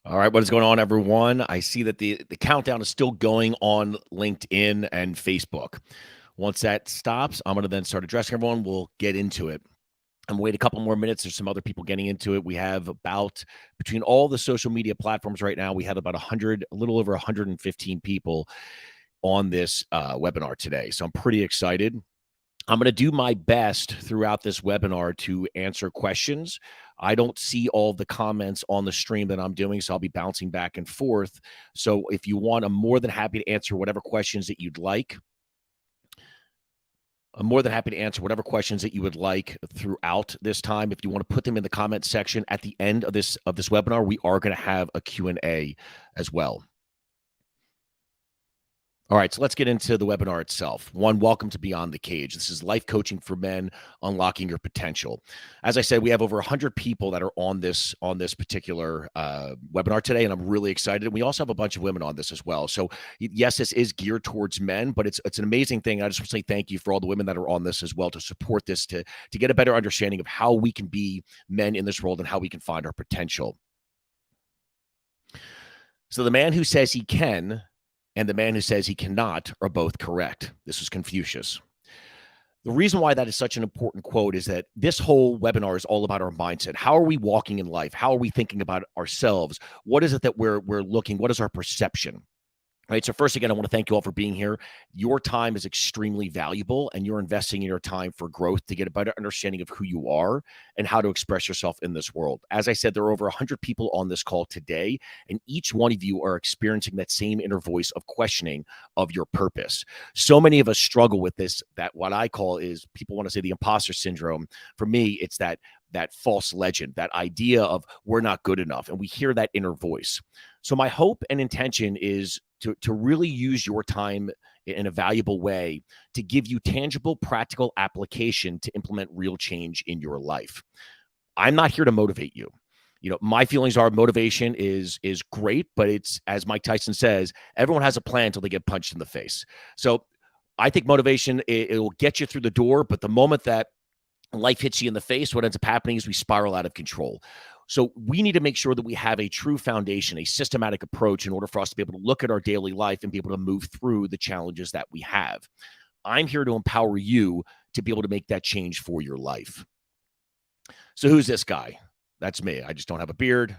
All right, what is going on, everyone? I see that the countdown is still going on LinkedIn and Facebook. Once that stops, I'm going to then start addressing everyone. We'll get into it. I'm going to wait a couple more minutes. There's some other people getting into it. We have about, between all the social media platforms right now, we have about 100, a little over 115 people on this webinar today. So I'm pretty excited. I'm going to do my best throughout this webinar to answer questions. I don't see all the comments on the stream that I'm doing, so I'll be bouncing back and forth. So if you want, I'm more than happy to answer whatever questions that you'd like. I'm more than happy to answer whatever questions that you would like throughout this time. If you want to put them in the comment section at the end of this webinar, we are going to have a Q&A as well. All right, so let's get into the webinar itself. One, welcome to Beyond the Cage. This is life coaching for men, unlocking your potential. As I said, we have over 100 people that are on this particular webinar today, and I'm really excited. We also have a bunch of women on this as well. So yes, this is geared towards men, but it's an amazing thing. I just want to say thank you for all the women that are on this as well to support this, to get a better understanding of how we can be men in this world and how we can find our potential. So the man who says he can and the man who says he cannot are both correct. This was Confucius. The reason why that is such an important quote is that this whole webinar is all about our mindset. How are we walking in life? How are we thinking about ourselves? What is it that we're looking? What is our perception? Right. So first, again, I want to thank you all for being here. Your time is extremely valuable, and you're investing in your time for growth to get a better understanding of who you are and how to express yourself in this world. As I said, there are over 100 people on this call today, and each one of you are experiencing that same inner voice of questioning of your purpose. So many of us struggle with this, that what I call is, people want to say, the imposter syndrome. For me, it's that false legend, that idea of we're not good enough, and we hear that inner voice. So my hope and intention is to really use your time in a valuable way to give you tangible, practical application to implement real change in your life. I'm not here to motivate you. You know, my feelings are motivation is great, but it's, as Mike Tyson says, everyone has a plan until they get punched in the face. So I think motivation, it will get you through the door, but the moment that life hits you in the face, what ends up happening is we spiral out of control. So we need to make sure that we have a true foundation, a systematic approach in order for us to be able to look at our daily life and be able to move through the challenges that we have. I'm here to empower you to be able to make that change for your life. So who's this guy? That's me. I just don't have a beard,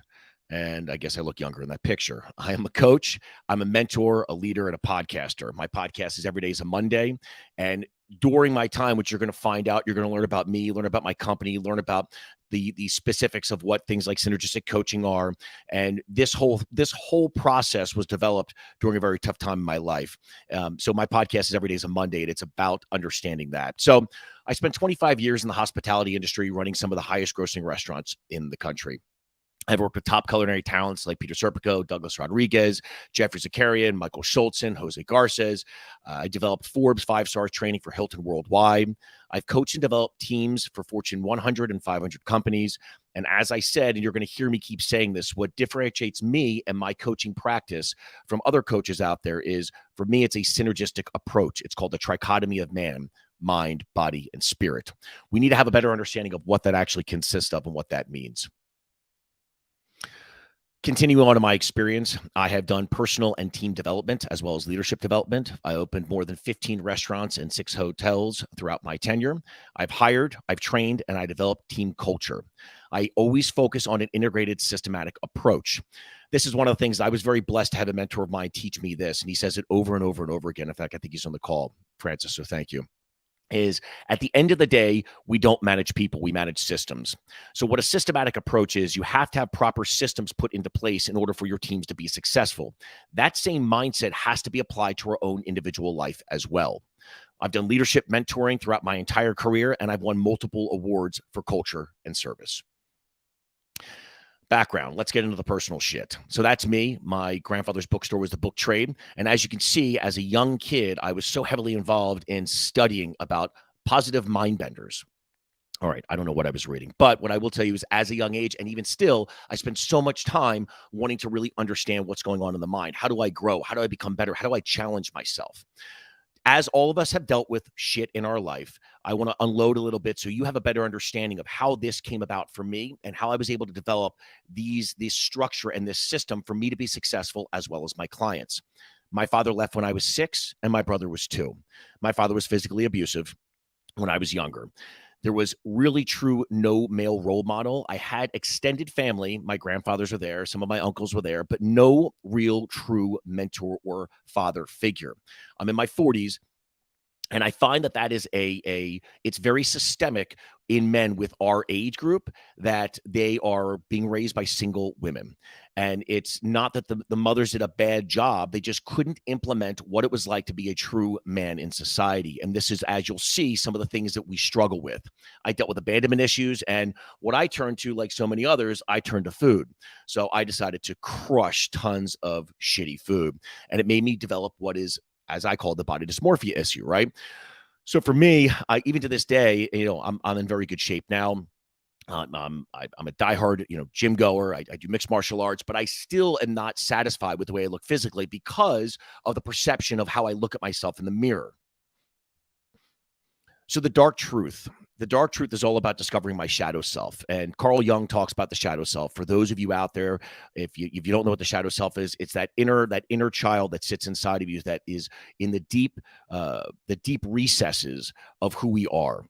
and I guess I look younger in that picture. I am a coach. I'm a mentor, a leader, and a podcaster. My podcast is every day is a Monday. And during my time, which you're going to find out, you're going to learn about me, learn about my company, learn about the specifics of what things like synergistic coaching are. And this whole process was developed during a very tough time in my life. So my podcast is every day is a Monday, and it's about understanding that. So I spent 25 years in the hospitality industry, running some of the highest grossing restaurants in the country. I've worked with top culinary talents like Peter Serpico, Douglas Rodriguez, Jeffrey Zakarian, Michael Schultzen, Jose Garces. I developed Forbes 5-star training for Hilton Worldwide. I've coached and developed teams for Fortune 100 and 500 companies. And as I said, and you're going to hear me keep saying this, what differentiates me and my coaching practice from other coaches out there is, for me, it's a synergistic approach. It's called the trichotomy of man: mind, body, and spirit. We need to have a better understanding of what that actually consists of and what that means. Continuing on in my experience, I have done personal and team development as well as leadership development. I opened more than 15 restaurants and 6 hotels throughout my tenure. I've hired, I've trained, and I developed team culture. I always focus on an integrated, systematic approach. This is one of the things I was very blessed to have a mentor of mine teach me this, and he says it over and over and over again. In fact, I think he's on the call, Francis, so thank you. Is at the end of the day, we don't manage people, we manage systems. So what a systematic approach is, you have to have proper systems put into place in order for your teams to be successful. That same mindset has to be applied to our own individual life as well. I've done leadership mentoring throughout my entire career, and I've won multiple awards for culture and service. Background. Let's get into the personal shit. So that's me. My grandfather's bookstore was the book trade. And as you can see, as a young kid, I was so heavily involved in studying about positive mind benders. All right, I don't know what I was reading, but what I will tell you is, as a young age, and even still, I spend so much time wanting to really understand what's going on in the mind. How do I grow? How do I become better? How do I challenge myself? as all of us have dealt with shit in our life, I want to unload a little bit so you have a better understanding of how this came about for me and how I was able to develop this structure and this system for me to be successful as well as my clients. My father left when I was 6 and my brother was 2. My father was physically abusive when I was younger. There was really true no male role model. I had extended family. My grandfathers were there. Some of my uncles were there, but no real true mentor or father figure. I'm in my 40s. And I find that that is it's very systemic in men with our age group, that they are being raised by single women. And it's not that the mothers did a bad job. They just couldn't implement what it was like to be a true man in society. And this is, as you'll see, some of the things that we struggle with. I dealt with abandonment issues. And what I turned to, like so many others, I turned to food. So I decided to crush tons of shitty food. And it made me develop what is, as I call it, the body dysmorphia issue, right? So for me, even to this day, I'm in very good shape now. I'm a diehard, gym goer. I do mixed martial arts, but I still am not satisfied with the way I look physically because of the perception of how I look at myself in the mirror. So the dark truth is all about discovering my shadow self. And Carl Jung talks about the shadow self. For those of you out there, if you don't know what the shadow self is, it's that inner child that sits inside of you that is in the deep recesses of who we are.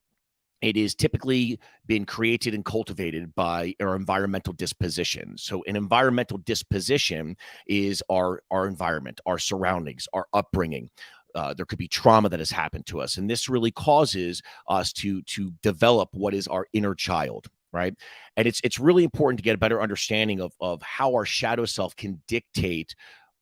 It is typically been created and cultivated by our environmental disposition. So an environmental disposition is our environment, our surroundings, our upbringing. There could be trauma that has happened to us, and this really causes us to develop what is our inner child, right? And it's really important to get a better understanding of how our shadow self can dictate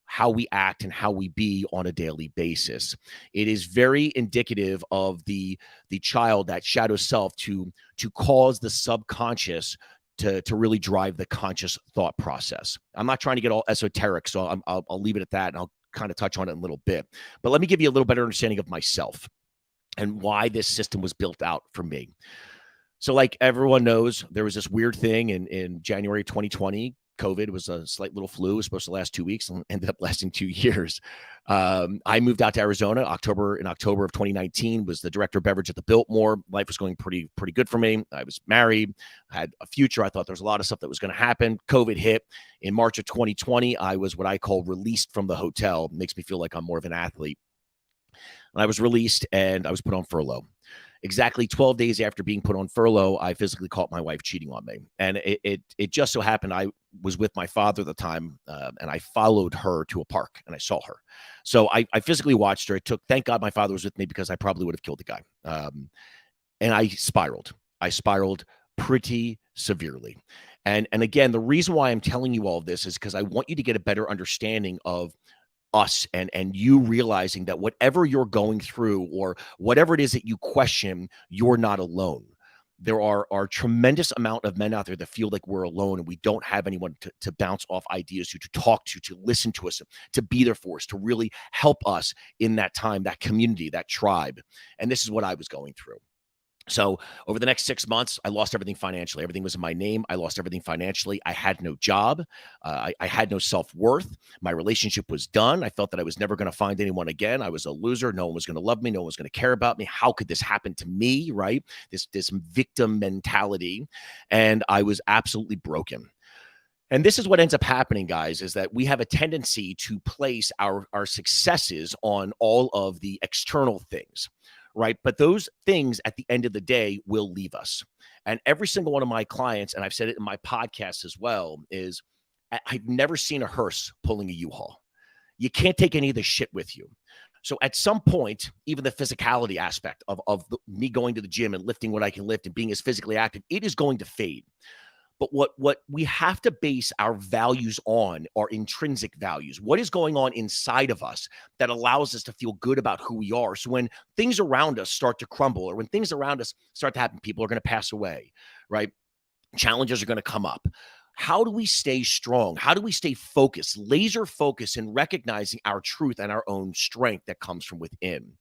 how we act and how we be on a daily basis. It is very indicative of the child, that shadow self, to cause the subconscious to really drive the conscious thought process. I'm not trying to get all esoteric, so I'll leave it at that, and I'll kind of touch on it in a little bit. But let me give you a little better understanding of myself and why this system was built out for me. So, like everyone knows, there was this weird thing in January 2020. COVID was a slight little flu. It was supposed to last 2 weeks and ended up lasting 2 years. I moved out to Arizona in October of 2019. Was the director of beverage at the Biltmore. Life was going pretty good for me. I was married, had a future. I thought there was a lot of stuff that was going to happen. COVID hit in March of 2020. I was what I call released from the hotel. It makes me feel like I'm more of an athlete. And I was released and I was put on furlough. Exactly 12 days after being put on furlough, I physically caught my wife cheating on me. And it just so happened I was with my father at the time, and I followed her to a park and I saw her. So I physically watched her. Thank God my father was with me, because I probably would have killed the guy. And I spiraled. I spiraled pretty severely. And again, the reason why I'm telling you all of this is because I want you to get a better understanding of us, and you realizing that whatever you're going through or whatever it is that you question, you're not alone. There are tremendous amount of men out there that feel like we're alone and we don't have anyone to bounce off ideas to talk to listen to us, to be there for us, to really help us in that time, that community, that tribe. And this is what I was going through. So over the next 6 months, I lost everything financially. Everything was in my name. I lost everything financially. I had no job. I had no self-worth. My relationship was done. I felt that I was never going to find anyone again. I was a loser. No one was going to love me. No one was going to care about me. How could this happen to me, right? This victim mentality. And I was absolutely broken. And this is what ends up happening, guys, is that we have a tendency to place our successes on all of the external things, right? But those things at the end of the day will leave us. And every single one of my clients, and I've said it in my podcast as well, is I've never seen a hearse pulling a U-Haul. You can't take any of the shit with you. So at some point, even the physicality aspect of me going to the gym and lifting what I can lift and being as physically active, it is going to fade. But what we have to base our values on are intrinsic values. What is going on inside of us that allows us to feel good about who we are? So when things around us start to crumble, or when things around us start to happen, people are going to pass away, right? Challenges are going to come up. How do we stay strong? How do we stay focused, laser focused, in recognizing our truth and our own strength that comes from within?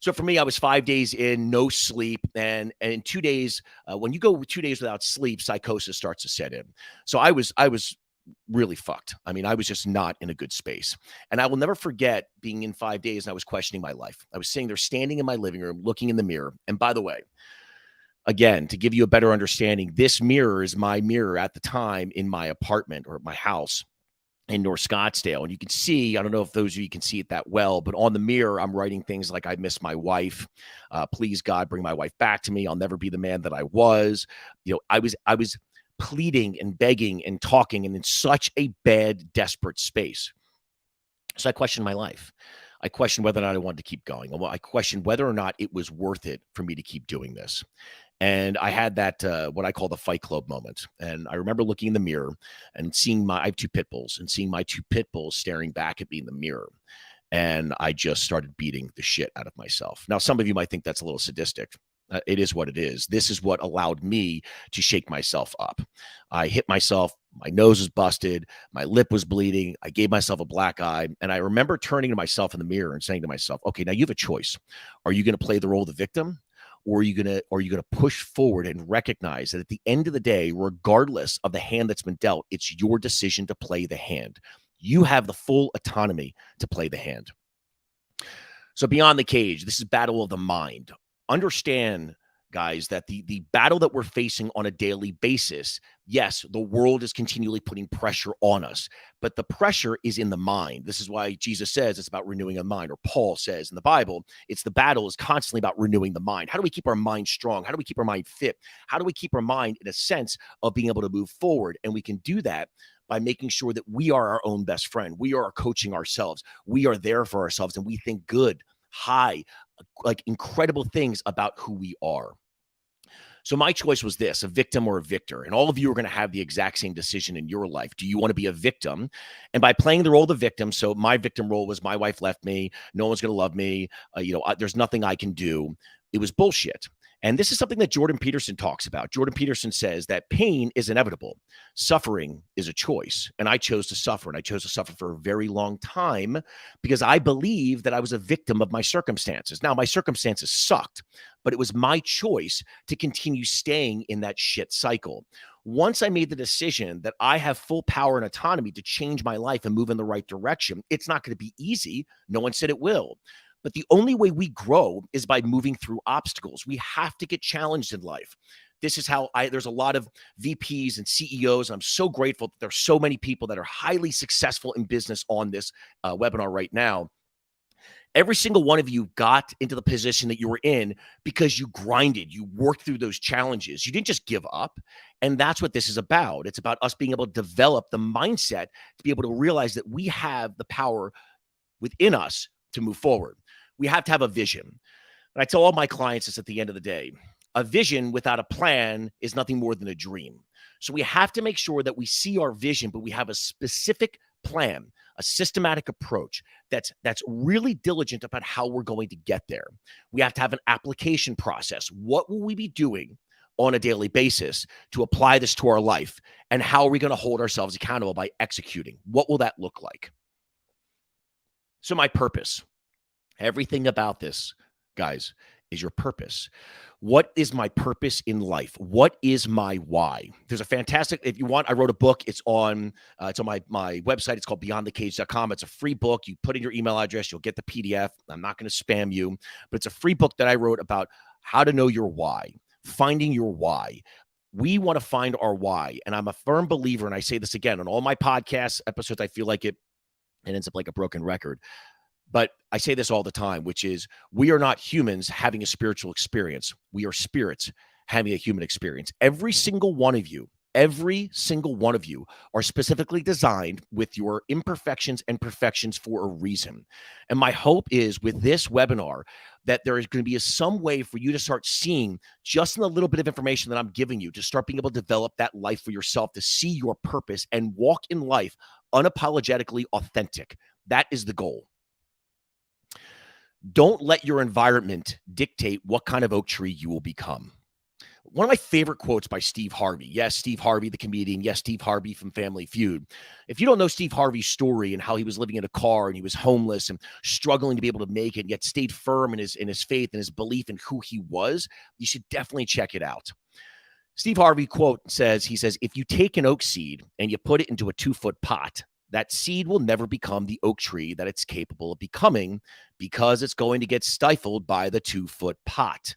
So for me, I was 5 days in, no sleep. And in 2 days, when you go 2 days without sleep, psychosis starts to set in. So I was really fucked. I mean, I was just not in a good space. And I will never forget being in 5 days and I was questioning my life. I was sitting there standing in my living room, looking in the mirror. And by the way, again, to give you a better understanding, this mirror is my mirror at the time in my apartment or my house in North Scottsdale. And you can see, I don't know if those of you can see it that well, but on the mirror, I'm writing things like, I miss my wife. Please, God, bring my wife back to me. I'll never be the man that I was. I was pleading and begging and talking and in such a bad, desperate space. So I questioned my life. I questioned whether or not I wanted to keep going. I questioned whether or not it was worth it for me to keep doing this. And I had that what I call the Fight Club moment. And I remember looking in the mirror and seeing I have two pit bulls and seeing my two pit bulls staring back at me in the mirror. And I just started beating the shit out of myself. Now, some of you might think that's a little sadistic. It is what it is. This is what allowed me to shake myself up. I hit myself. My nose was busted. My lip was bleeding. I gave myself a black eye. And I remember turning to myself in the mirror and saying to myself, okay, now you have a choice. Are you going to play the role of the victim? Or are you gonna push forward and recognize that at the end of the day, regardless of the hand that's been dealt, it's your decision to play the hand. You have the full autonomy to play the hand. So beyond the cage, this is battle of the mind. Understand, guys, that the battle that we're facing on a daily basis, yes, the world is continually putting pressure on us, but the pressure is in the mind. This is why Jesus says it's about renewing a mind, or Paul says in the Bible, it's the battle is constantly about renewing the mind. How do we keep our mind strong? How do we keep our mind fit? How do we keep our mind in a sense of being able to move forward? And we can do that by making sure that we are our own best friend. We are coaching ourselves. We are there for ourselves, and we think good, high, like incredible things about who we are. So my choice was this, a victim or a victor. And all of you are going to have the exact same decision in your life. Do you want to be a victim? And by playing the role of the victim, so my victim role was my wife left me. No one's going to love me. There's nothing I can do. It was bullshit. And this is something that Jordan Peterson talks about. Jordan Peterson says that pain is inevitable. Suffering is a choice. And I chose to suffer. And I chose to suffer for a very long time because I believe that I was a victim of my circumstances. Now, my circumstances sucked, but it was my choice to continue staying in that shit cycle. Once I made the decision that I have full power and autonomy to change my life and move in the right direction, it's not going to be easy. No one said it will. But the only way we grow is by moving through obstacles. We have to get challenged in life. This is how there's a lot of VPs and CEOs. And I'm so grateful that there's so many people that are highly successful in business on this webinar right now. Every single one of you got into the position that you were in because you grinded, you worked through those challenges. You didn't just give up. And that's what this is about. It's about us being able to develop the mindset to be able to realize that we have the power within us to move forward. We have to have a vision. And I tell all my clients this at the end of the day. A vision without a plan is nothing more than a dream. So we have to make sure that we see our vision, but we have a specific plan, a systematic approach that's really diligent about how we're going to get there. We have to have an application process. What will we be doing on a daily basis to apply this to our life? And how are we going to hold ourselves accountable by executing? What will that look like? So my purpose. Everything about this, guys, is your purpose. What is my purpose in life? What is my why? There's a fantastic, if you want, I wrote a book. It's on my website. It's called beyondthecage.com. It's a free book. You put in your email address, you'll get the PDF. I'm not going to spam you, but it's a free book that I wrote about how to know your why, finding your why. We want to find our why. And I'm a firm believer, and I say this again on all my podcast episodes, I feel like it ends up like a broken record. But I say this all the time, which is we are not humans having a spiritual experience. We are spirits having a human experience. Every single one of you are specifically designed with your imperfections and perfections for a reason. And my hope is with this webinar that there is going to be some way for you to start seeing just in a little bit of information that I'm giving you to start being able to develop that life for yourself, to see your purpose and walk in life unapologetically authentic. That is the goal. Don't let your environment dictate what kind of oak tree you will become. One of my favorite quotes by Steve Harvey. Yes, Steve Harvey, the comedian. Yes, Steve Harvey from Family Feud. If you don't know Steve Harvey's story and how he was living in a car and he was homeless and struggling to be able to make it, yet stayed firm in his faith and his belief in who he was, you should definitely check it out. Steve Harvey quote says, he says, if you take an oak seed and you put it into a 2-foot pot, that seed will never become the oak tree that it's capable of becoming because it's going to get stifled by the 2-foot pot.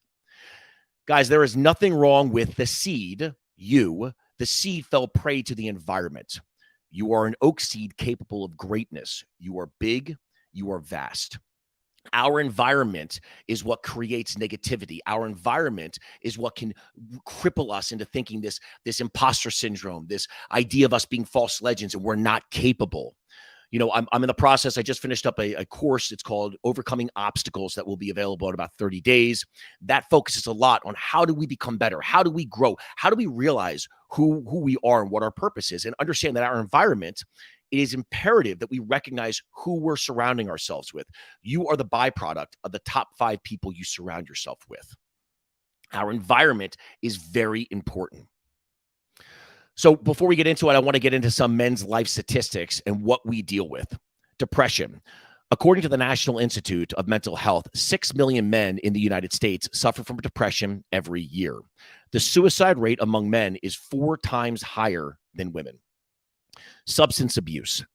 Guys, there is nothing wrong with the seed. The seed fell prey to the environment. You are an oak seed capable of greatness. You are big. You are vast. Our environment is what creates negativity. Our environment is what can cripple us into thinking this imposter syndrome, this idea of us being false legends and we're not capable. You know, I'm in the process. I just finished up a course. It's called Overcoming Obstacles that will be available in about 30 days. That focuses a lot on how do we become better? How do we grow? How do we realize who we are and what our purpose is and understand that our environment, it is imperative that we recognize who we're surrounding ourselves with. You are the byproduct of the top 5 people you surround yourself with. Our environment is very important. So before we get into it, I want to get into some men's life statistics and what we deal with. Depression. According to the National Institute of Mental Health, 6 million men in the United States suffer from depression every year. The suicide rate among men is 4 times higher than women. Substance abuse.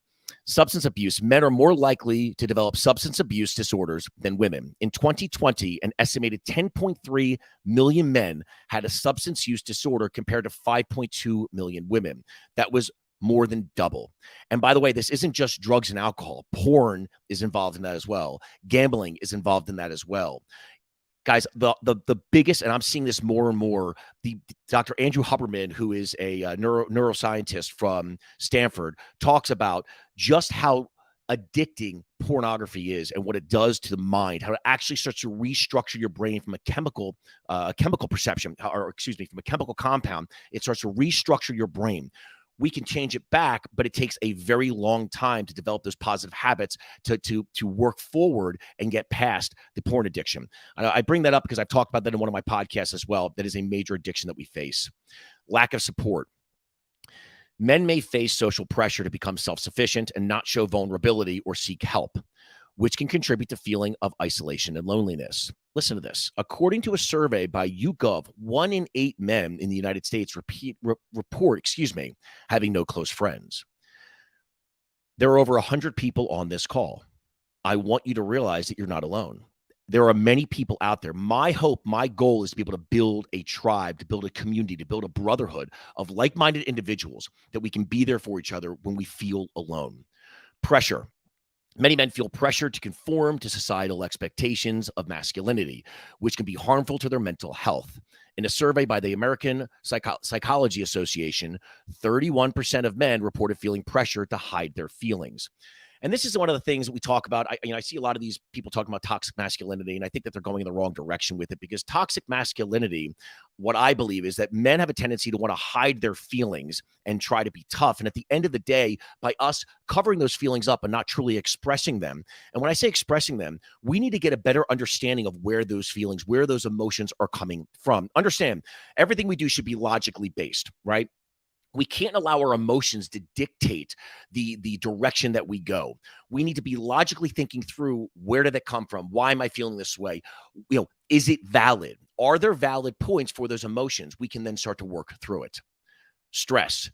Substance abuse. Men are more likely to develop substance abuse disorders than women. In 2020, an estimated 10.3 million men had a substance use disorder compared to 5.2 million women. That was more than double. And by the way, this isn't just drugs and alcohol. Porn is involved in that as well. Gambling is involved in that as well. Guys, the biggest, and I'm seeing this more and more, the Dr. Andrew Huberman, who is a neuroscientist from Stanford, talks about just how addicting pornography is and what it does to the mind, how it actually starts to restructure your brain from a chemical perception, or excuse me, from a chemical compound. It starts to restructure your brain. We can change it back, but it takes a very long time to develop those positive habits to work forward and get past the porn addiction. I bring that up because I've talked about that in one of my podcasts as well. That is a major addiction that we face. Lack of support. Men may face social pressure to become self-sufficient and not show vulnerability or seek help, which can contribute to feeling of isolation and loneliness. Listen to this. According to a survey by YouGov, 1 in 8 men in the United States report having no close friends. There are over 100 people on this call. I want you to realize that you're not alone. There are many people out there. My hope, my goal is to be able to build a tribe, to build a community, to build a brotherhood of like-minded individuals that we can be there for each other when we feel alone. Pressure. Many men feel pressure to conform to societal expectations of masculinity, which can be harmful to their mental health. In a survey by the American Psychology Association, 31% of men reported feeling pressure to hide their feelings. And this is one of the things that we talk about. I see a lot of these people talking about toxic masculinity, and I think that they're going in the wrong direction with it, because toxic masculinity, what I believe is that men have a tendency to want to hide their feelings and try to be tough. And at the end of the day, by us covering those feelings up and not truly expressing them, and when I say expressing them, we need to get a better understanding of where those feelings, where those emotions are coming from. Understand, everything we do should be logically based, right? We can't allow our emotions to dictate the direction that we go. We need to be logically thinking through, where did it come from? Why am I feeling this way? Is it valid? Are there valid points for those emotions? We can then start to work through it. Stress.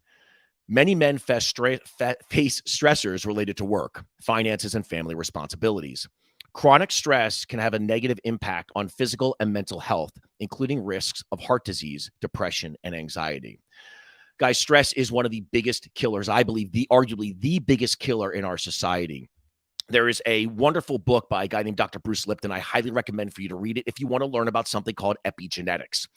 Many men face stressors related to work, finances, and family responsibilities. Chronic stress can have a negative impact on physical and mental health, including risks of heart disease, depression, and anxiety. Guys, stress is one of the biggest killers, I believe, arguably the biggest killer in our society. There is a wonderful book by a guy named Dr. Bruce Lipton. I highly recommend for you to read it if you want to learn about something called epigenetics.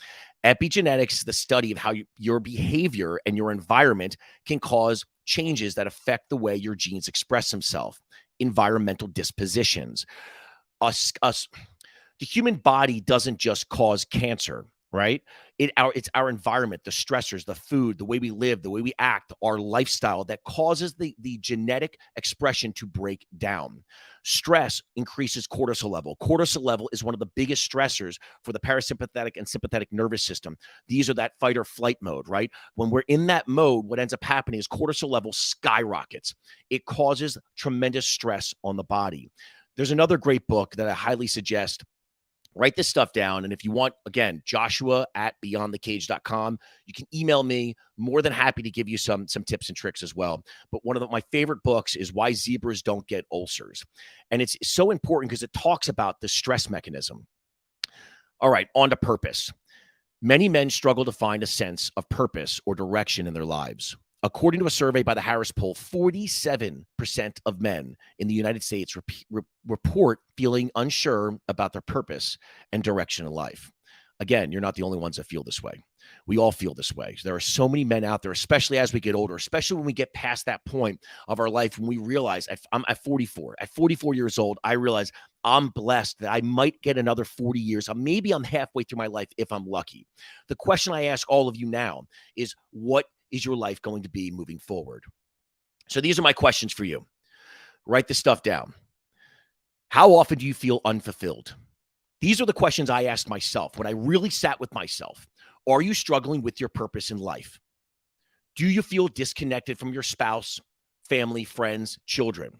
Epigenetics is the study of how your behavior and your environment can cause changes that affect the way your genes express themselves. Environmental dispositions. The human body doesn't just cause cancer, right? It's our environment, the stressors, the food, the way we live, the way we act, our lifestyle that causes the genetic expression to break down. Stress increases cortisol level. Cortisol level is one of the biggest stressors for the parasympathetic and sympathetic nervous system. These are that fight or flight mode, right? When we're in that mode, what ends up happening is cortisol level skyrockets. It causes tremendous stress on the body. There's another great book that I highly suggest Write this stuff down. And if you want, again, Joshua at beyondthecage.com, you can email me. More than happy to give you some tips and tricks as well. But one of my favorite books is Why Zebras Don't Get Ulcers. And it's so important because it talks about the stress mechanism. All right, on to purpose. Many men struggle to find a sense of purpose or direction in their lives. According to a survey by the Harris Poll, 47% of men in the United States report feeling unsure about their purpose and direction in life. Again, you're not the only ones that feel this way. We all feel this way. There are so many men out there, especially as we get older, especially when we get past that point of our life when we realize I'm at 44. At 44 years old, I realize I'm blessed that I might get another 40 years. Maybe I'm halfway through my life if I'm lucky. The question I ask all of you now is, what is your life going to be moving forward? So these are my questions for you. Write this stuff down. How often do you feel unfulfilled? These are the questions I asked myself when I really sat with myself. Are you struggling with your purpose in life? Do you feel disconnected from your spouse, family, friends, children?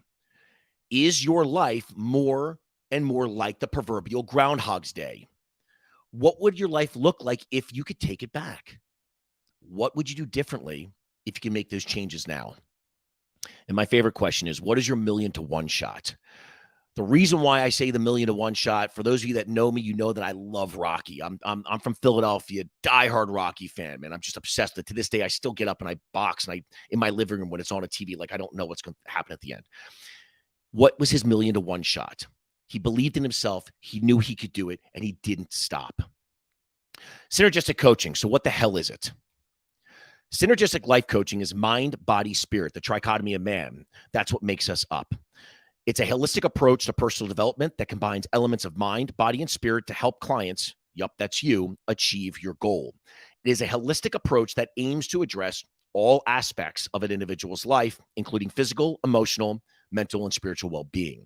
Is your life more and more like the proverbial Groundhog's Day? What would your life look like if you could take it back? What would you do differently if you can make those changes now? And my favorite question is, what is your 1,000,000 to 1 shot? The reason why I say the 1,000,000 to 1 shot, for those of you that know me, you know that I love Rocky. I'm from Philadelphia, diehard Rocky fan, man. I'm just obsessed with it. To this day, I still get up and I box, and I in my living room when it's on a TV, like I don't know what's going to happen at the end. What was his 1,000,000 to 1 shot? He believed in himself. He knew he could do it, and he didn't stop. Synergistic coaching. So what the hell is it? Synergistic life coaching is mind, body, spirit, the trichotomy of man. That's what makes us up. It's a holistic approach to personal development that combines elements of mind, body, and spirit to help clients, yup, that's you, achieve your goal. It is a holistic approach that aims to address all aspects of an individual's life, including physical, emotional, mental, and spiritual well-being.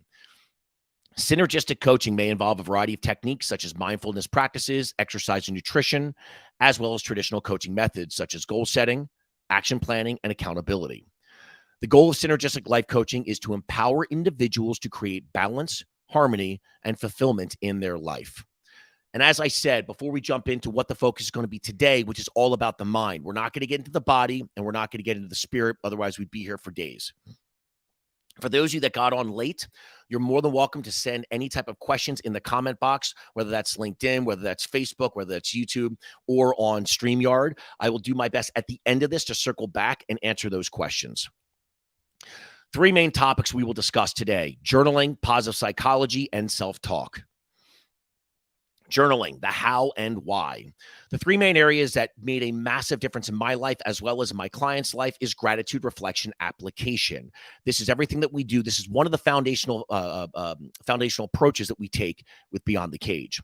Synergistic coaching may involve a variety of techniques such as mindfulness practices, exercise and nutrition, as well as traditional coaching methods such as goal setting, action planning, and accountability. The goal of synergistic life coaching is to empower individuals to create balance, harmony, and fulfillment in their life. And as I said, before we jump into what the focus is going to be today, which is all about the mind, we're not going to get into the body and we're not going to get into the spirit. Otherwise, we'd be here for days. For those of you that got on late, you're more than welcome to send any type of questions in the comment box, whether that's LinkedIn, whether that's Facebook, whether that's YouTube, or on StreamYard. I will do my best at the end of this to circle back and answer those questions. 3 main topics we will discuss today: journaling, positive psychology, and self-talk. Journaling, the how and why. The 3 main areas that made a massive difference in my life as well as in my client's life is gratitude, reflection, application. This is everything that we do. This is one of the foundational approaches that we take with Beyond the Cage.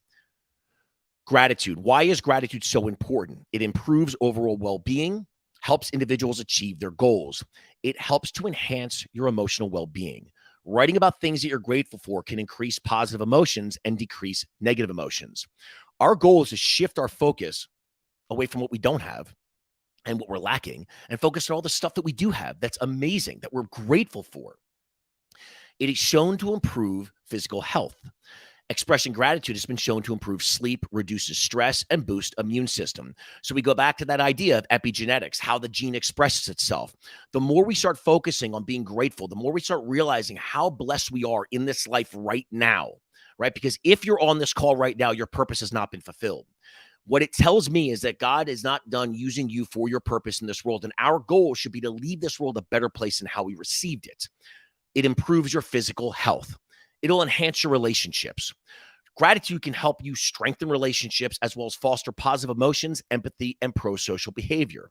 Gratitude. Why is gratitude so important? It improves overall well-being, helps individuals achieve their goals. It helps to enhance your emotional well-being. Writing about things that you're grateful for can increase positive emotions and decrease negative emotions. Our goal is to shift our focus away from what we don't have and what we're lacking and focus on all the stuff that we do have that's amazing, that we're grateful for. It is shown to improve physical health. Expressing gratitude has been shown to improve sleep, reduces stress, and boost immune system. So we go back to that idea of epigenetics, how the gene expresses itself. The more we start focusing on being grateful, the more we start realizing how blessed we are in this life right now, right? Because if you're on this call right now, your purpose has not been fulfilled. What it tells me is that God is not done using you for your purpose in this world. And our goal should be to leave this world a better place than how we received it. It improves your physical health. It'll enhance your relationships. Gratitude can help you strengthen relationships as well as foster positive emotions, empathy, and pro-social behavior.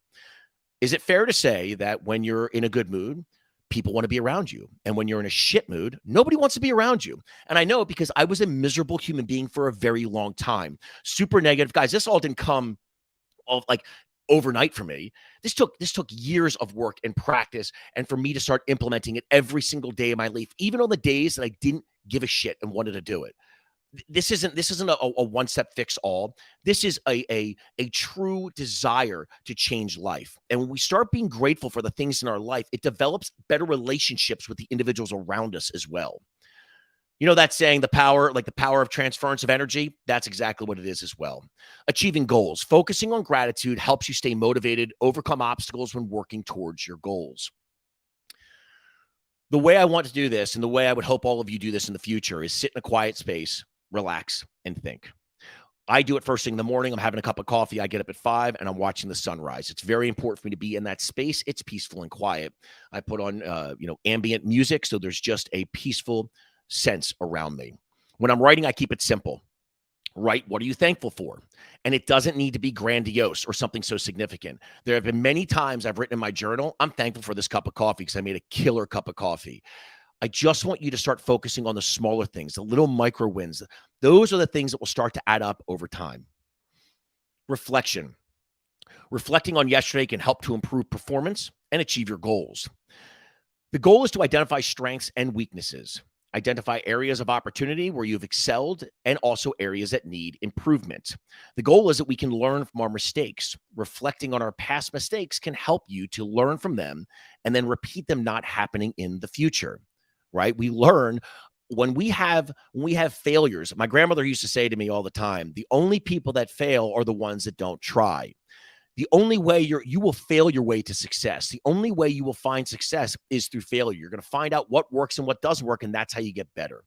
Is it fair to say that when you're in a good mood, people want to be around you? And when you're in a shit mood, nobody wants to be around you. And I know because I was a miserable human being for a very long time. Super negative. Guys, this all didn't come overnight for me. This took years of work and practice, and for me to start implementing it every single day of my life, even on the days that I didn't give a shit and wanted to do it. This isn't a one-step fix all. This is a true desire to change life. And when we start being grateful for the things in our life, it develops better relationships with the individuals around us as well. You know that saying, the power, like the power of transference of energy? That's exactly what it is as well. Achieving goals. Focusing on gratitude helps you stay motivated, overcome obstacles when working towards your goals. The way I want to do this and the way I would hope all of you do this in the future is sit in a quiet space, relax, and think. I do it first thing in the morning. I'm having a cup of coffee. I get up at 5 and I'm watching the sunrise. It's very important for me to be in that space. It's peaceful and quiet. I put on, ambient music. So there's just a peaceful sense around me. When I'm writing, I keep it simple. Write, what are you thankful for? And it doesn't need to be grandiose or something so significant. There have been many times I've written in my journal, I'm thankful for this cup of coffee because I made a killer cup of coffee. I just want you to start focusing on the smaller things, the little micro wins. Those are the things that will start to add up over time. Reflection. Reflecting on yesterday can help to improve performance and achieve your goals. The goal is to identify strengths and weaknesses, identify areas of opportunity where you've excelled, and also areas that need improvement. The goal is that we can learn from our mistakes. Reflecting on our past mistakes can help you to learn from them and then repeat them not happening in the future, right? We learn when we have failures. My grandmother used to say to me all the time, the only people that fail are the ones that don't try. The only way you will fail your way to success. The only way you will find success is through failure. You're going to find out what works and what doesn't work, and that's how you get better.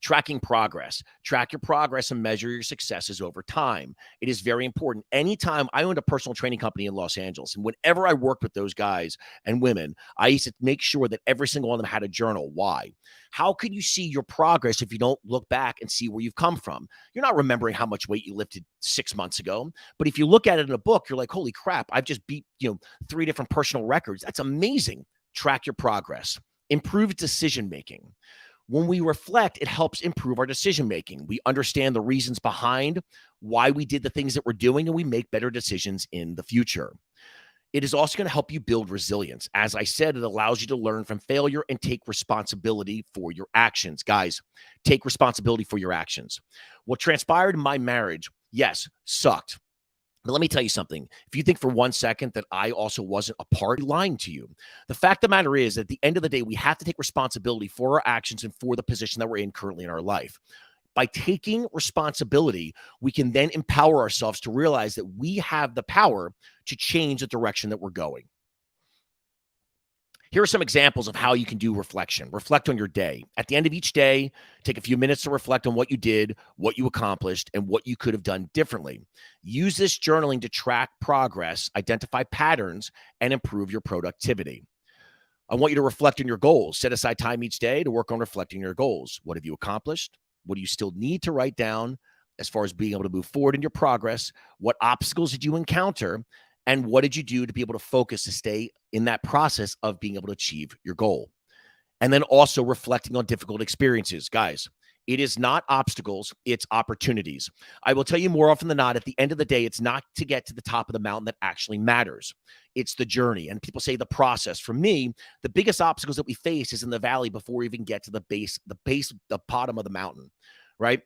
Tracking progress. Track your progress and measure your successes over time. It is very important. Anytime I owned a personal training company in Los Angeles, and whenever I worked with those guys and women, I used to make sure that every single one of them had a journal. Why? How could you see your progress if you don't look back and see where you've come from? You're not remembering how much weight you lifted 6 months ago, but if you look at it in a book, you're like, holy crap, I've just beat 3 different personal records. That's amazing. Track your progress. Improve decision making. When we reflect, it helps improve our decision making. We understand the reasons behind why we did the things that we're doing, and we make better decisions in the future. It is also going to help you build resilience. As I said, it allows you to learn from failure and take responsibility for your actions. Guys, take responsibility for your actions. What transpired in my marriage, yes, sucked. But let me tell you something. If you think for 1 second that I also wasn't a part, I'm lying to you. The fact of the matter is, at the end of the day, we have to take responsibility for our actions and for the position that we're in currently in our life. By taking responsibility, we can then empower ourselves to realize that we have the power to change the direction that we're going. Here are some examples of how you can do reflection. Reflect on your day. At the end of each day, take a few minutes to reflect on what you did, what you accomplished, and what you could have done differently. Use this journaling to track progress, identify patterns, and improve your productivity. I want you to reflect on your goals. Set aside time each day to work on reflecting your goals. What have you accomplished? What do you still need to write down as far as being able to move forward in your progress? What obstacles did you encounter? And what did you do to be able to focus to stay in that process of being able to achieve your goal? And then also reflecting on difficult experiences. Guys, it is not obstacles, it's opportunities. I will tell you more often than not, at the end of the day, it's not to get to the top of the mountain that actually matters. It's the journey. And people say the process. For me, the biggest obstacles that we face is in the valley before we even get to the bottom of the mountain, right?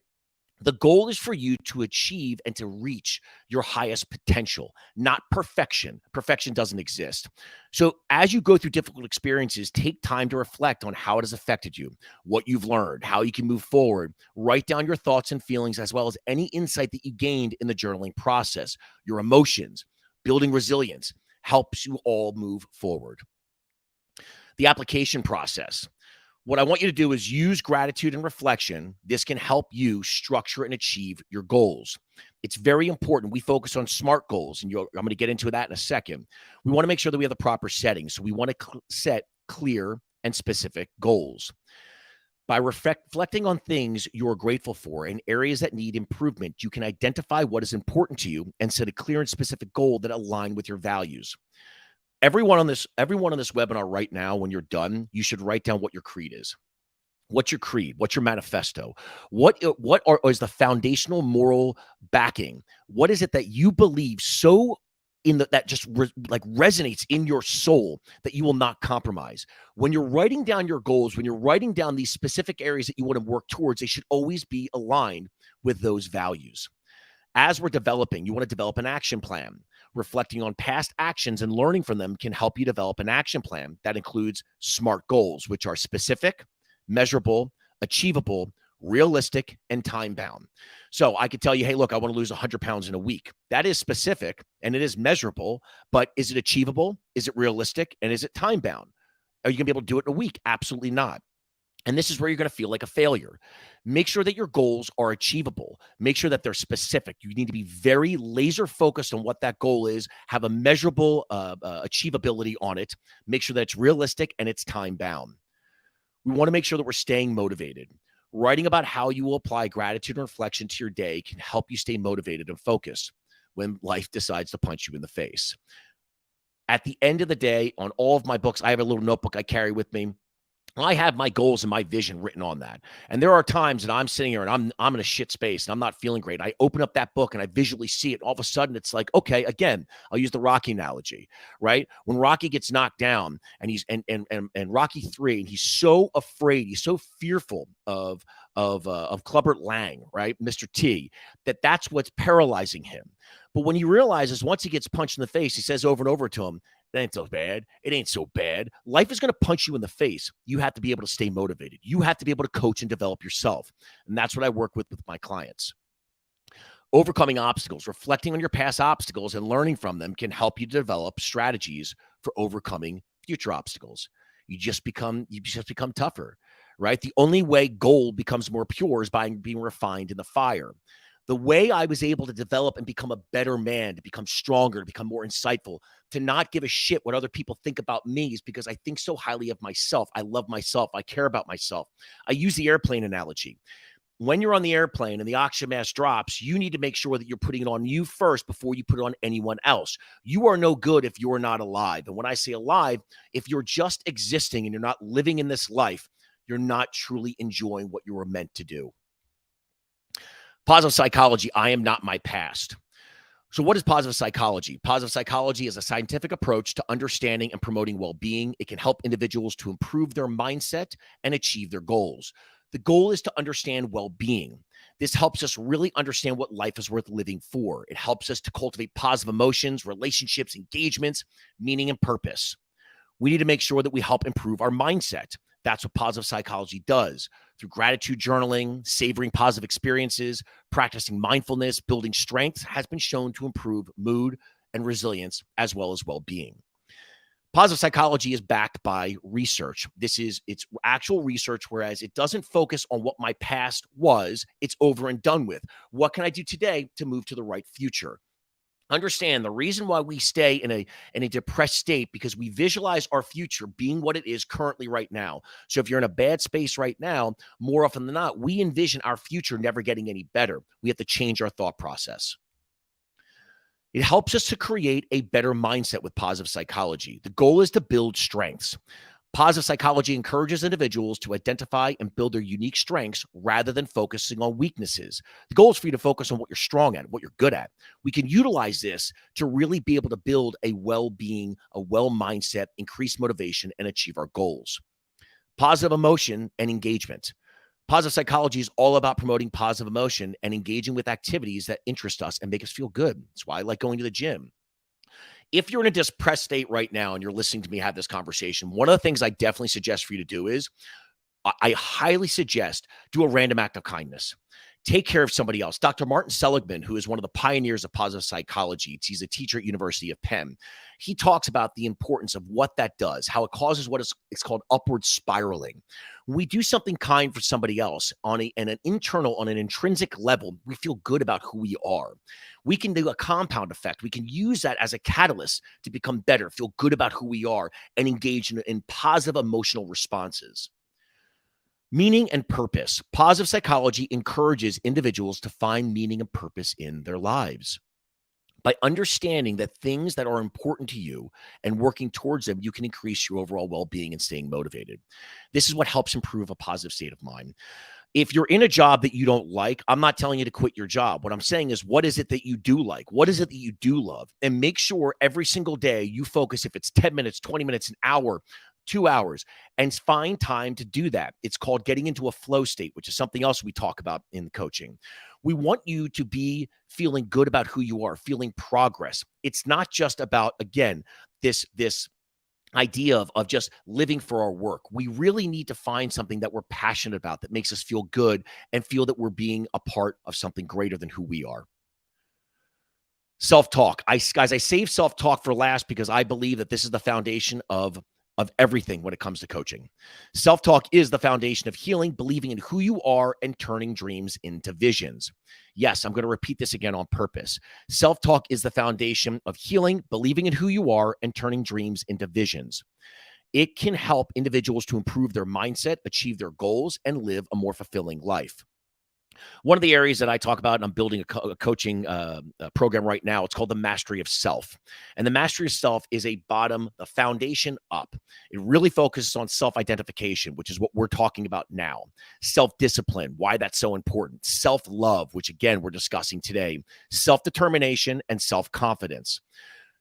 The goal is for you to achieve and to reach your highest potential, not perfection. Perfection doesn't exist. So, as you go through difficult experiences, take time to reflect on how it has affected you, what you've learned, how you can move forward. Write down your thoughts and feelings, as well as any insight that you gained in the journaling process. Your emotions, building resilience helps you all move forward. The application process. What I want you to do is use gratitude and reflection. This can help you structure and achieve your goals. It's very important. We focus on SMART goals, and I'm going to get into that in a second. We want to make sure that we have the proper settings. So we want to set clear and specific goals. By reflecting on things you are grateful for and areas that need improvement, you can identify what is important to you and set a clear and specific goal that align with your values. Everyone on this webinar right now, when you're done, you should write down what your creed is. What's your creed? What's your manifesto? Is the foundational moral backing? What is it that you believe so that just resonates in your soul that you will not compromise? When you're writing down your goals, when you're writing down these specific areas that you want to work towards, they should always be aligned with those values. As we're developing, you want to develop an action plan. Reflecting on past actions and learning from them can help you develop an action plan that includes SMART goals, which are specific, measurable, achievable, realistic, and time bound. So I could tell you, hey, look, I want to lose 100 pounds in a week. That is specific and it is measurable, but is it achievable? Is it realistic? And is it time bound? Are you going to be able to do it in a week? Absolutely not. And this is where you're going to feel like a failure. Make sure that your goals are achievable. Make sure that they're specific. You need to be very laser focused on what that goal is, have a measurable achievability on it. Make sure that it's realistic and it's time bound. We want to make sure that we're staying motivated. Writing about how you will apply gratitude and reflection to your day can help you stay motivated and focused when life decides to punch you in the face. At the end of the day, on all of my books, I have a little notebook I carry with me. I have my goals and my vision written on that. And there are times that I'm sitting here and I'm in a shit space and I'm not feeling great. I open up that book and I visually see it. All of a sudden it's like, okay, again, I'll use the Rocky analogy, right? When Rocky gets knocked down and he's and Rocky 3, and he's so afraid, he's so fearful of Clubbert Lang, right? Mr. T, that's what's paralyzing him. But when he realizes once he gets punched in the face, he says over and over to him, it ain't so bad. It ain't so bad. Life is going to punch you in the face. You have to be able to stay motivated. You have to be able to coach and develop yourself. And that's what I work with my clients. Overcoming obstacles, reflecting on your past obstacles and learning from them can help you develop strategies for overcoming future obstacles. You just become tougher, right? The only way gold becomes more pure is by being refined in the fire. The way I was able to develop and become a better man, to become stronger, to become more insightful, to not give a shit what other people think about me is because I think so highly of myself. I love myself. I care about myself. I use the airplane analogy. When you're on the airplane and the oxygen mask drops, you need to make sure that you're putting it on you first before you put it on anyone else. You are no good if you're not alive. And when I say alive, if you're just existing and you're not living in this life, you're not truly enjoying what you were meant to do. Positive psychology, I am not my past. So what is positive psychology? Positive psychology is a scientific approach to understanding and promoting well-being. It can help individuals to improve their mindset and achieve their goals. The goal is to understand well-being. This helps us really understand what life is worth living for. It helps us to cultivate positive emotions, relationships, engagements, meaning, and purpose. We need to make sure that we help improve our mindset. That's what positive psychology does. Through gratitude journaling, savoring positive experiences, practicing mindfulness, building strength has been shown to improve mood and resilience as well as well-being. Positive psychology is backed by research. It's actual research, whereas it doesn't focus on what my past was. It's over and done with. What can I do today to move to the right future? Understand the reason why we stay in a depressed state because we visualize our future being what it is currently right now. So if you're in a bad space right now, more often than not, we envision our future never getting any better. We have to change our thought process. It helps us to create a better mindset with positive psychology. The goal is to build strengths. Positive psychology encourages individuals to identify and build their unique strengths rather than focusing on weaknesses. The goal is for you to focus on what you're strong at, what you're good at. We can utilize this to really be able to build a well-being, a well mindset, increase motivation, and achieve our goals. Positive emotion and engagement. Positive psychology is all about promoting positive emotion and engaging with activities that interest us and make us feel good. That's why I like going to the gym. If you're in a depressed state right now and you're listening to me have this conversation, one of the things I definitely suggest for you to do is I highly suggest do a random act of kindness. Take care of somebody else. Dr. Martin Seligman, who is one of the pioneers of positive psychology, he's a teacher at University of Penn. He talks about the importance of what that does, how it causes what is it's called upward spiraling. When we do something kind for somebody else on an intrinsic level, we feel good about who we are. We can do a compound effect. We can use that as a catalyst to become better, feel good about who we are, and engage in positive emotional responses. Meaning and purpose. Positive psychology encourages individuals to find meaning and purpose in their lives. By understanding that things that are important to you and working towards them, you can increase your overall well-being and staying motivated. This is what helps improve a positive state of mind. If you're in a job that you don't like, I'm not telling you to quit your job. What I'm saying is, what is it that you do like? What is it that you do love? And make sure every single day you focus, if it's 10 minutes, 20 minutes, an hour, 2 hours, and find time to do that. It's called getting into a flow state, which is something else we talk about in coaching. We want you to be feeling good about who you are, feeling progress. It's not just about, again, this idea of just living for our work. We really need to find something that we're passionate about that makes us feel good and feel that we're being a part of something greater than who we are. Self-talk. Guys, I save self-talk for last because I believe that this is the foundation of everything when it comes to coaching. Self-talk is the foundation of healing, believing in who you are and turning dreams into visions. Yes, I'm going to repeat this again on purpose. Self-talk is the foundation of healing, believing in who you are and turning dreams into visions. It can help individuals to improve their mindset, achieve their goals, and live a more fulfilling life. One of the areas that I talk about, and I'm building a coaching program right now, it's called the Mastery of Self. And the Mastery of Self is the foundation up. It really focuses on self-identification, which is what we're talking about now. Self-discipline, why that's so important. Self-love, which again, we're discussing today. Self-determination and self-confidence.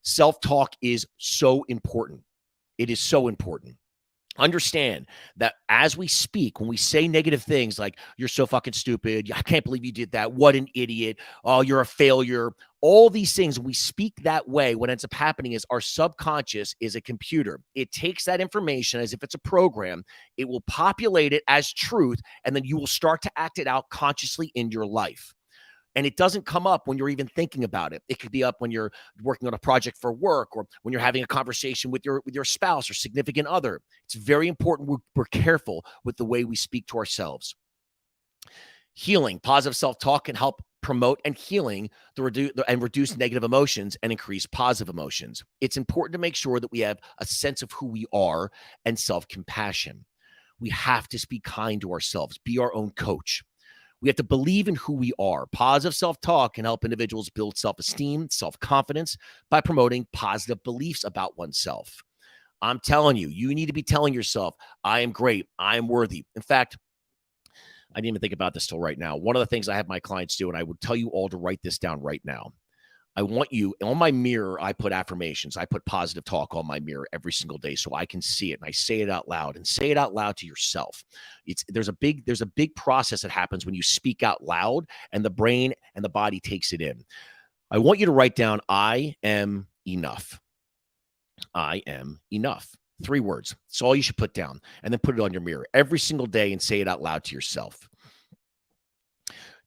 Self-talk is so important. It is so important. Understand that as we speak, when we say negative things like, you're so fucking stupid, I can't believe you did that, what an idiot, oh, you're a failure, all these things, when we speak that way, what ends up happening is our subconscious is a computer. It takes that information as if it's a program, it will populate it as truth, and then you will start to act it out consciously in your life. And it doesn't come up when you're even thinking about it. It could be up when you're working on a project for work or when you're having a conversation with your spouse or significant other. It's very important we're careful with the way we speak to ourselves. Healing, positive self-talk can help promote and healing and reduce negative emotions and increase positive emotions. It's important to make sure that we have a sense of who we are and self-compassion. We have to be kind to ourselves, be our own coach. We have to believe in who we are. Positive self-talk can help individuals build self-esteem, self-confidence by promoting positive beliefs about oneself. I'm telling you, you need to be telling yourself, I am great, I am worthy. In fact, I didn't even think about this till right now. One of the things I have my clients do, and I would tell you all to write this down right now. I want you on my mirror. I put affirmations. I put positive talk on my mirror every single day so I can see it and I say it out loud and say it out loud to yourself. There's a big process that happens when you speak out loud and the brain and the body takes it in. I want you to write down, I am enough. I am enough. 3 words. It's all you should put down, and then put it on your mirror every single day and say it out loud to yourself.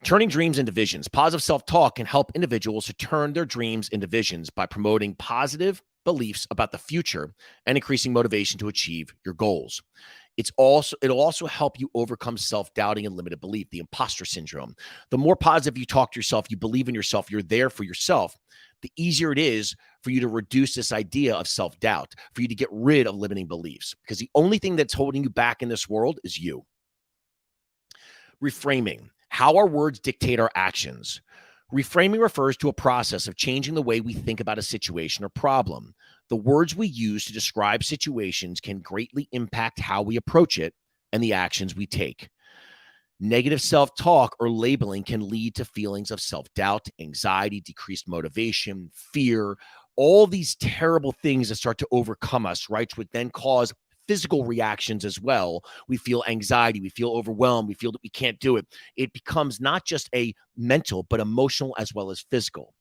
Turning dreams into visions. Positive self-talk can help individuals to turn their dreams into visions by promoting positive beliefs about the future and increasing motivation to achieve your goals. It'll also help you overcome self-doubting and limited belief, the imposter syndrome. The more positive you talk to yourself, you believe in yourself, you're there for yourself, the easier it is for you to reduce this idea of self-doubt, for you to get rid of limiting beliefs, because the only thing that's holding you back in this world is you. Reframing. How our words dictate our actions. Reframing refers to a process of changing the way we think about a situation or problem. The words we use to describe situations can greatly impact how we approach it and the actions we take. Negative self-talk or labeling can lead to feelings of self-doubt, anxiety, decreased motivation, fear, all these terrible things that start to overcome us, right? Which then cause physical reactions as well. We feel anxiety, we feel overwhelmed, we feel that we can't do it. It becomes not just a mental, but emotional as well as physical.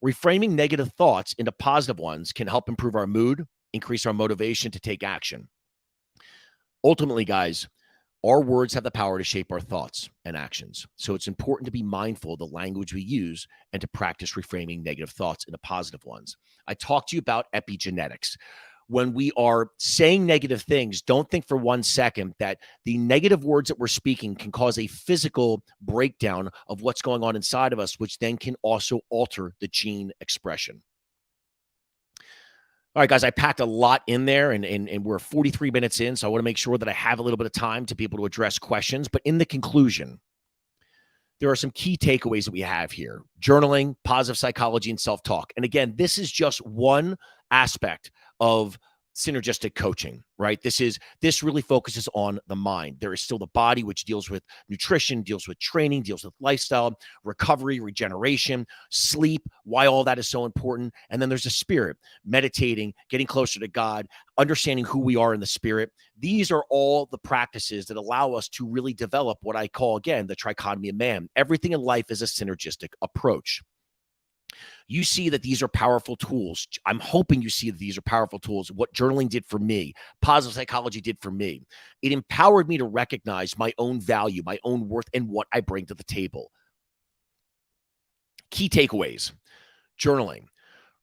Reframing negative thoughts into positive ones can help improve our mood, increase our motivation to take action. Ultimately, guys, our words have the power to shape our thoughts and actions. So it's important to be mindful of the language we use and to practice reframing negative thoughts into positive ones. I talked to you about epigenetics. When we are saying negative things, don't think for 1 second that the negative words that we're speaking can cause a physical breakdown of what's going on inside of us, which then can also alter the gene expression. All right, guys, I packed a lot in there, and we're 43 minutes in, so I want to make sure that I have a little bit of time to be able to address questions. But in the conclusion, there are some key takeaways that we have here. Journaling, positive psychology, and self-talk. And again, this is just one aspect of synergistic coaching, right? This really focuses on the mind. There is still the body, which deals with nutrition, deals with training, deals with lifestyle, recovery, regeneration, sleep, why all that is so important. And then there's the spirit, meditating, getting closer to God, understanding who we are in the spirit. These are all the practices that allow us to really develop what I call, again, the trichotomy of man. Everything in life is a synergistic approach. You see that these are powerful tools. I'm hoping you see that these are powerful tools. What journaling did for me, positive psychology did for me. It empowered me to recognize my own value, my own worth, and what I bring to the table. Key takeaways: journaling,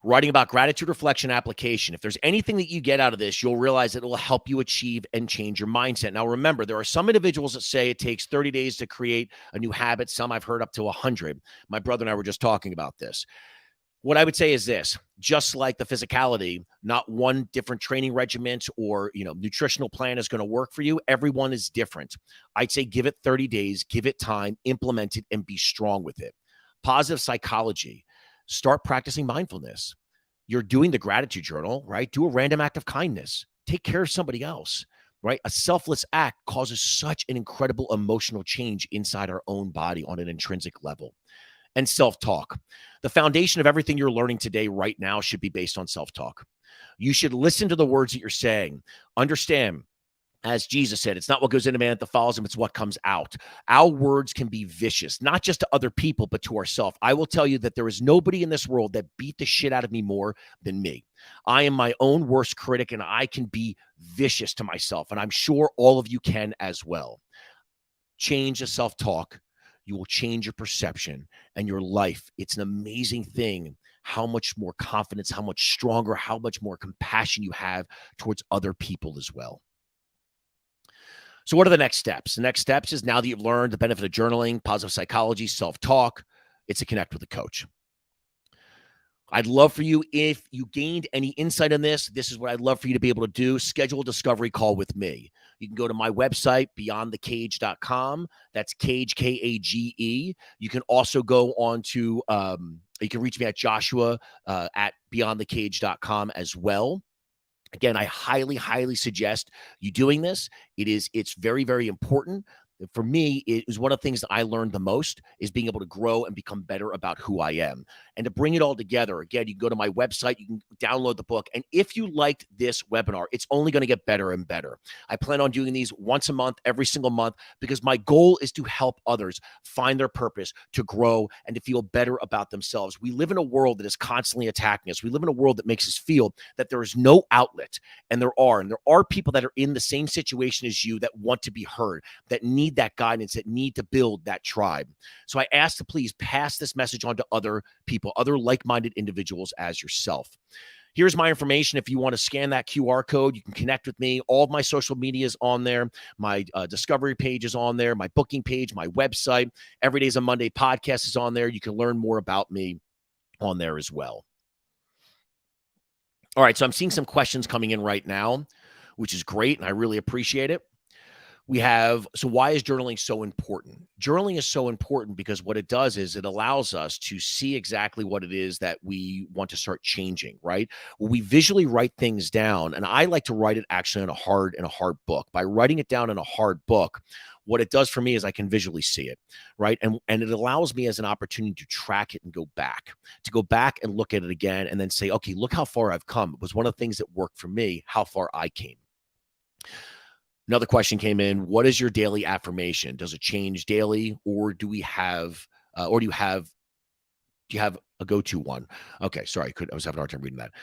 writing about gratitude, reflection, application. If there's anything that you get out of this, you'll realize that it will help you achieve and change your mindset. Now, remember, there are some individuals that say it takes 30 days to create a new habit. Some I've heard up to 100. My brother and I were just talking about this. What I would say is this: just like the physicality, not one different training regiment or nutritional plan is going to work for you. Everyone is different. I'd say give it 30 days, give it time, implement it, and be strong with it. Positive psychology: start practicing mindfulness. You're doing the gratitude journal, right? Do a random act of kindness. Take care of somebody else, right? A selfless act causes such an incredible emotional change inside our own body on an intrinsic level. And self-talk. The foundation of everything you're learning today right now should be based on self-talk. You should listen to the words that you're saying. Understand, as Jesus said, it's not what goes into man that follows him, it's what comes out. Our words can be vicious, not just to other people, but to ourselves. I will tell you that there is nobody in this world that beat the shit out of me more than me. I am my own worst critic, and I can be vicious to myself, and I'm sure all of you can as well. Change the self-talk. You will change your perception and your life. It's an amazing thing how much more confidence, how much stronger, how much more compassion you have towards other people as well. So what are the next steps? The next steps is, now that you've learned the benefit of journaling, positive psychology, self-talk, it's to connect with a coach. I'd love for you, if you gained any insight on this is what I'd love for you to be able to do: schedule a discovery call with me. You can go to my website, beyondthecage.com. That's Cage, Kage. You can also go on to, you can reach me at Joshua at beyondthecage.com as well. Again, I highly, highly suggest you doing this. It's very, very important. For me, it was one of the things that I learned the most, is being able to grow and become better about who I am. And to bring it all together, again, you can go to my website, you can download the book. And if you liked this webinar, it's only going to get better and better. I plan on doing these once a month, every single month, because my goal is to help others find their purpose, to grow, and to feel better about themselves. We live in a world that is constantly attacking us. We live in a world that makes us feel that there is no outlet. And there are people that are in the same situation as you, that want to be heard, that need that guidance, that need to build that tribe. So I ask to please pass this message on to other people, other like-minded individuals as yourself. Here's my information. If you want to scan that QR code, you can connect with me. All of my social media is on there. My discovery page is on there. My booking page, my website. Every Day's a Monday podcast is on there. You can learn more about me on there as well. All right, so I'm seeing some questions coming in right now, which is great, and I really appreciate it. So why is journaling so important? Journaling is so important because what it does is it allows us to see exactly what it is that we want to start changing, right? Well, we visually write things down, and I like to write it actually in a hard book. By writing it down in a hard book, what it does for me is I can visually see it, right? And it allows me as an opportunity to track it and go back and look at it again, and then say, okay, look how far I've come. It was one of the things that worked for me, how far I came. Another question came in: what is your daily affirmation? Does it change daily, or do you have a go-to one? Okay, sorry, I was having a hard time reading that.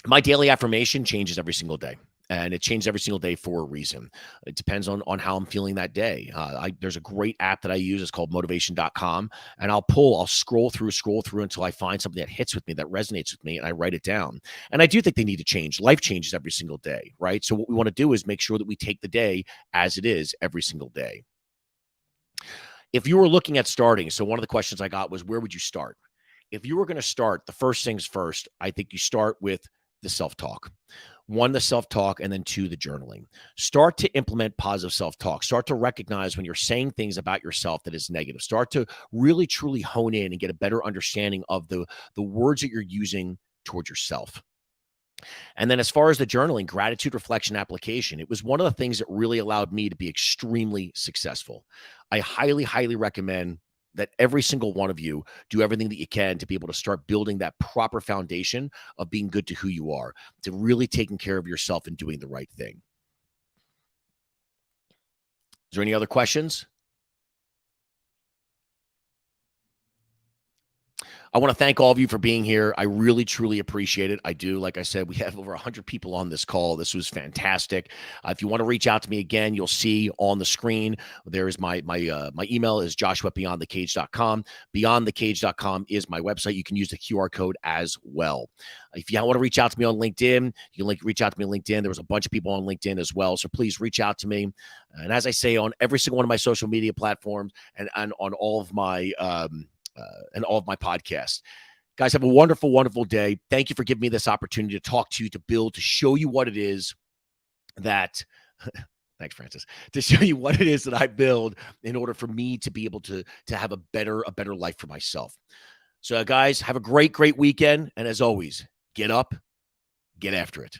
My daily affirmation changes every single day, and it changes every single day for a reason. It depends on how I'm feeling that day. There's a great app that I use. It's called motivation.com, and I'll scroll through until I find something that hits with me, that resonates with me, and I write it down. And I do think they need to change. Life changes every single day, right? So what we want to do is make sure that we take the day as it is every single day. If you were looking at starting, so one of the questions I got was, where would you start? If you were going to start, the first things first, I think you start with the self-talk. One, the self-talk, and then two, the journaling. Start to implement positive self-talk. Start to recognize when you're saying things about yourself that is negative. Start to really, truly hone in and get a better understanding of the words that you're using towards yourself. And then as far as the journaling, gratitude, reflection, application, it was one of the things that really allowed me to be extremely successful. I highly, highly recommend that every single one of you do everything that you can to be able to start building that proper foundation of being good to who you are, to really taking care of yourself and doing the right thing. Is there any other questions? I want to thank all of you for being here. I really, truly appreciate it. I do. Like I said, we have over 100 people on this call. This was fantastic. If you want to reach out to me again, you'll see on the screen, there is my email is joshua@beyondthecage.com. Beyondthecage.com is my website. You can use the QR code as well. If you want to reach out to me on LinkedIn, you can reach out to me on LinkedIn. There was a bunch of people on LinkedIn as well. So please reach out to me. And as I say, on every single one of my social media platforms and on all of my and all of my podcasts. Guys, have a wonderful, wonderful day. Thank you for giving me this opportunity to talk to you, to build, to show you what it is that thanks, Francis, to show you what it is that I build in order for me to be able to have a better life for myself. So guys, have a great, great weekend. And as always, get up, get after it.